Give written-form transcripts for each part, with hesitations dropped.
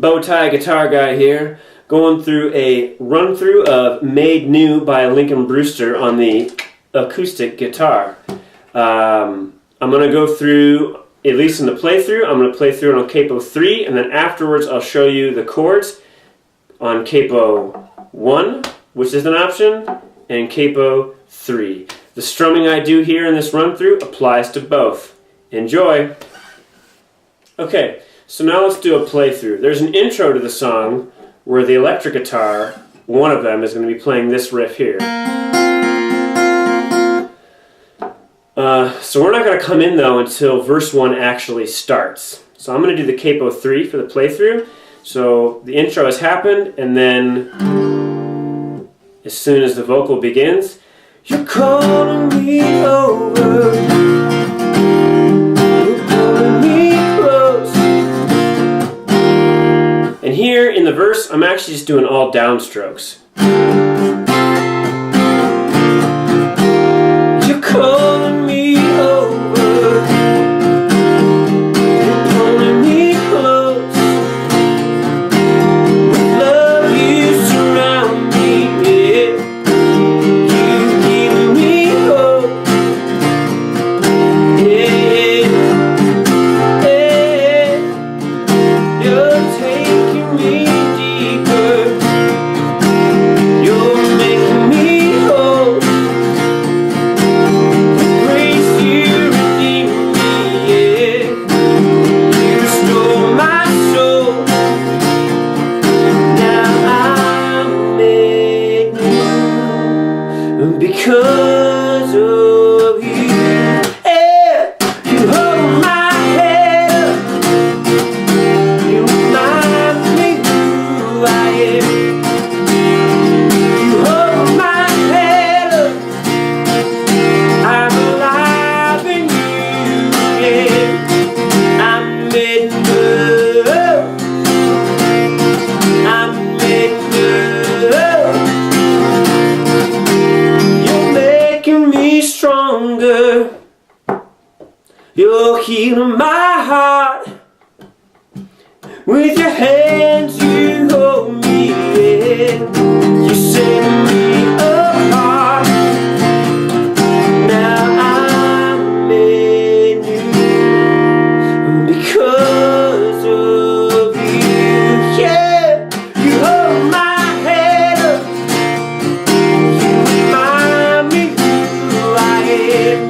bow tie guitar guy here, going through a run-through of Made New by Lincoln Brewster on the acoustic guitar. I'm going to go through, at least in the playthrough, I'm going to play through it on capo 3, and then afterwards I'll show you the chords on capo 1, which is an option, and capo 3. The strumming I do here in this run-through applies to both. Enjoy! Okay, so now let's do a playthrough. There's an intro to the song where the electric guitar, one of them, is going to be playing this riff here. So we're not going to come in though until verse 1 actually starts. So I'm going to do the capo 3 for the playthrough. So the intro has happened, and then as soon as the vocal begins, you're calling me over, you're pulling me close. And here in the verse, I'm actually just doing all downstrokes. You're calling me over, you're pulling me close. With love you surround me, yeah. You give me hope, yeah, yeah. You're taking me deeper, you're making me whole. With grace you redeem me, yeah. You restore my soul. Now I'm made new because of you. Yeah, you hold my head up, you remind me who I am. You hold my head up, I'm alive in you, yeah. I'm made new, I'm made new. You're making me stronger, you're healing my heart. With your hands you hold me, yeah. You set me apart. Now I'm made new because of you, yeah. You hold my head up, you remind me who I am.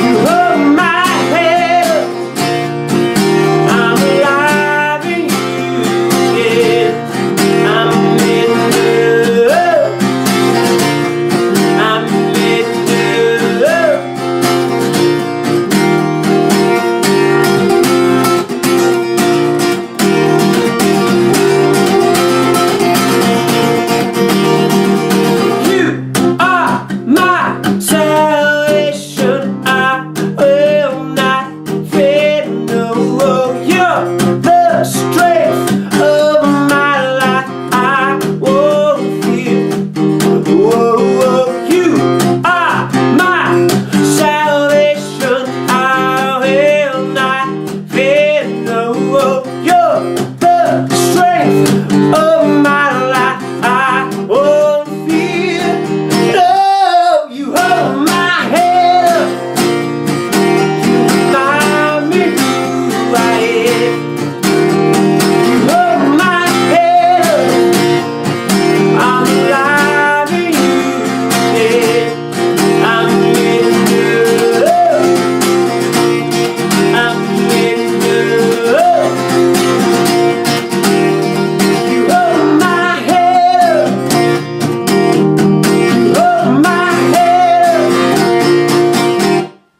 You hold my head up, I'm alive in you, yeah. I'm made new, I'm made new. You are my salvation, I will not fear no. You're the strength of my life, I won't fear. Whoa, whoa. You are my salvation, I will not fear no. You're the strength of my life, I won't fear. No, you hold my head up, you remind me who I am. You hold my head up, I'm alive in you, yeah. I'm made new, I'm made new. You hold my head up, you hold my head up.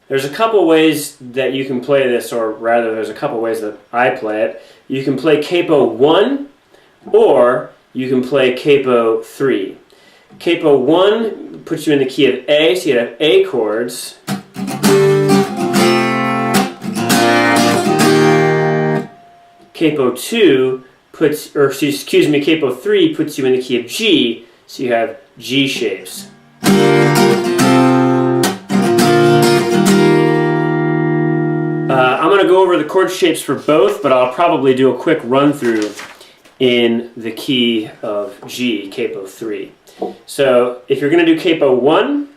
There's a couple ways that you can play this, or rather there's a couple ways that I play it. You can play capo 1, or you can play capo 3. Capo 1 puts you in the key of A, so you have A chords. Capo 2 puts, or excuse me, capo 3 puts you in the key of G, so you have G shapes. I'm going to go over the chord shapes for both, but I'll probably do a quick run through in the key of G, capo 3. So if you're going to do capo 1,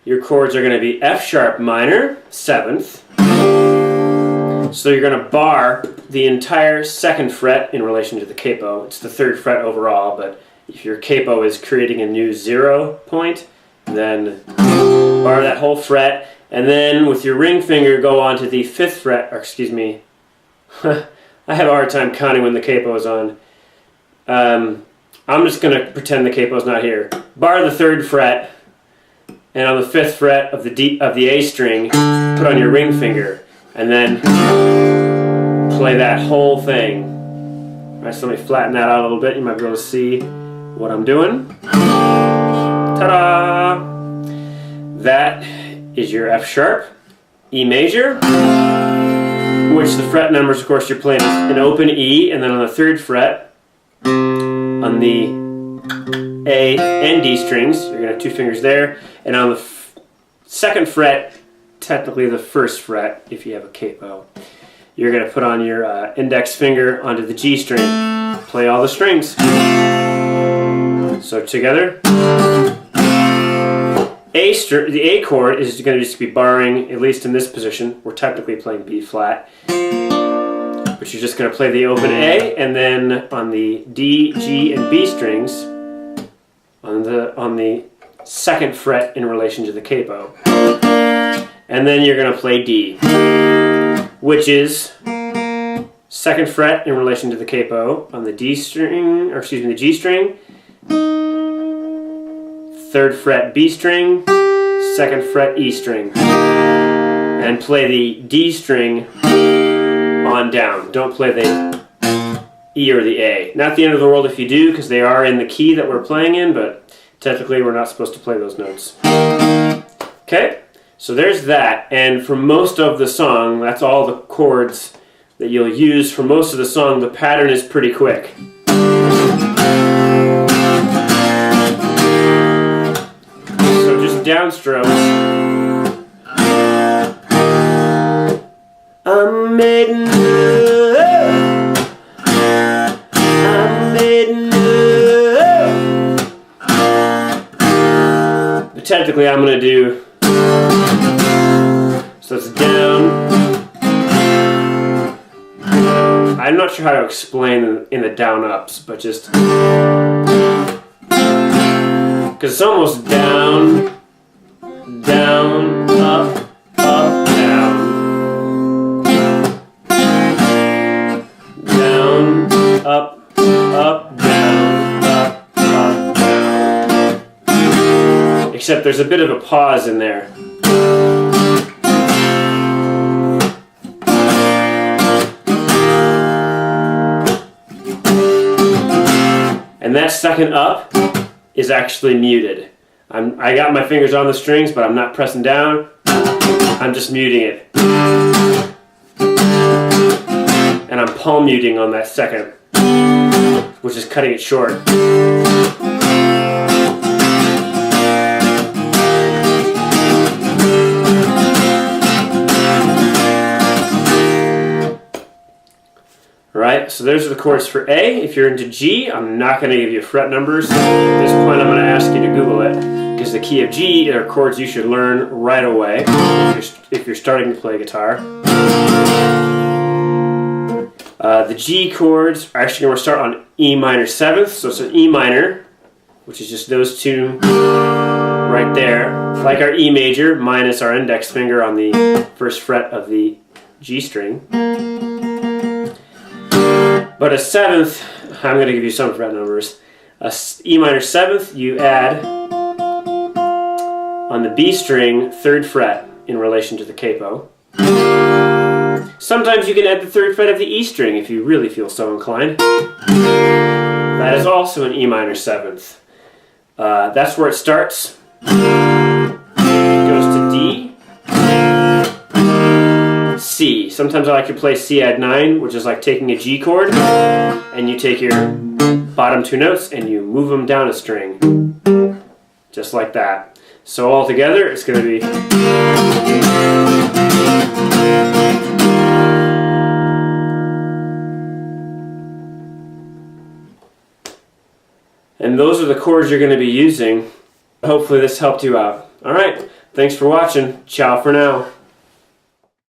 your chords are going to be F sharp minor, 7th. So you're going to bar the entire 2nd fret in relation to the capo. It's the 3rd fret overall, but if your capo is creating a new 0 point, then bar that whole fret, and then with your ring finger go on to the 5th fret, or excuse me, I have a hard time counting when the capo is on. I'm just going to pretend the capo is not here. Bar the 3rd fret, and on the 5th fret of the A string, put on your ring finger, and then play that whole thing. All right, so let me flatten that out a little bit. You might be able to see what I'm doing. Ta-da! That is your F sharp, E major, which the fret numbers, of course, you're playing an open E, and then on the 3rd fret, on the A and D strings, you're going to have 2 fingers there, and on the 2nd fret, technically the 1st fret, if you have a capo, you're going to put on your index finger onto the G string, play all the strings. So together, the A chord is going to just be barring, at least in this position, we're technically playing B flat, but you're just going to play the open A, and then on the D, G, and B strings, on the 2nd fret in relation to the capo. And then you're going to play D, which is 2nd fret in relation to the capo on the D string, or excuse me, the G string, 3rd fret B string, 2nd fret E string, and play the D string on down. Don't play the E or the A. Not the end of the world if you do, because they are in the key that we're playing in, but technically we're not supposed to play those notes. Okay, so there's that, and for most of the song, that's all the chords that you'll use for most of the song. The pattern is pretty quick. Downstrokes. I'm made in love. I'm made in love. But technically I'm going to do, so it's down. I'm not sure how to explain in the down ups, but just because it's almost down, down, up, up, down. Down, up, up, down, up, up, down. Except there's a bit of a pause in there. And that 2nd up is actually muted. I got my fingers on the strings, but I'm not pressing down. I'm just muting it. And I'm palm muting on that 2nd, which is cutting it short. Alright, so those are the chords for A. If you're into G, I'm not going to give you fret numbers. At this point I'm going to ask you to Google it, because the key of G are chords you should learn right away if you're starting to play guitar. The G chords are actually going to start on E minor 7th, so it's an E minor, which is just those 2 right there, like our E major minus our index finger on the 1st fret of the G string. But a 7th, I'm going to give you some fret numbers. A E minor 7th, you add on the B string 3rd fret in relation to the capo. Sometimes you can add the 3rd fret of the E string if you really feel so inclined. That is also an E minor 7th. That's where it starts. It goes to D. C. Sometimes I like to play C add 9, which is like taking a G chord, and you take your bottom 2 notes and you move them down a string. Just like that. So all together, it's going to be And those are the chords you're going to be using. Hopefully this helped you out. Alright, thanks for watching. Ciao for now.